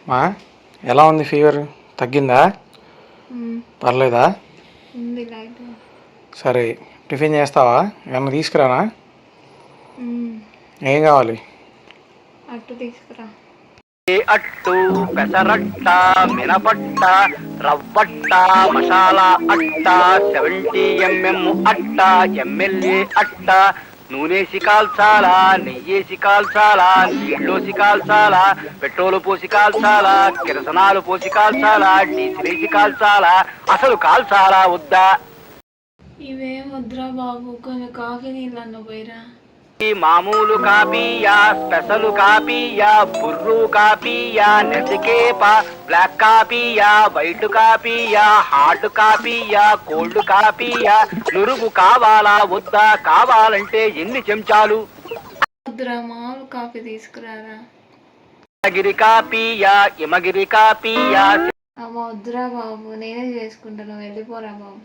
మా ఎలా ఉంది ఫీవర్? తగ్గిందా? పర్లేదా? సరే, టిఫిన్ చేస్తావా? ఏమన్నా తీసుకురానా? ఏం కావాలి? అట్టు తీసుకురా. అట్టు, పెసరట్ట, మినపట్ట, రవ్వట్ట, మసాలా అట్ట, 70 mm అట్ట, ఎమ్మెల్యే అట్ట, నూనెసి కాల్చాలా, నెయ్యేసి కాల్చాలా, నీళ్ళోసి కాల్చాలా, పెట్రోలు పోసి కాల్చాలా, కిరసనాలు పోసి కాల్చాలా, డీజిలేసి కాల్చాలా, అసలు కాల్చాలా వద్దా? ఇవేం వద్దురా బాబు, కొంచెం కాఫీ నీళ్ళన్న పోయిరా. మామూలు కాపీయా, స్పెషల్ కాపీయా, బుర్రు కాపీయా, నెసికేప, బ్లాక్ కాపీయా, వైట్ కాపీయా, హాట్ కాపీయా, కోల్డ్ కాపీయా, నురుగు కావాలా వద్దా? కావాలంటే ఎన్ని చెంచాలు? వద్దురా, మామూలు కాఫీ తీసుకురారా. గిరి కాపీయా, ఇమగిరి కాపీయా. వద్దురా బాబు, నేనే చేసుకుంటాను, వెళ్ళిపోరా బాబు.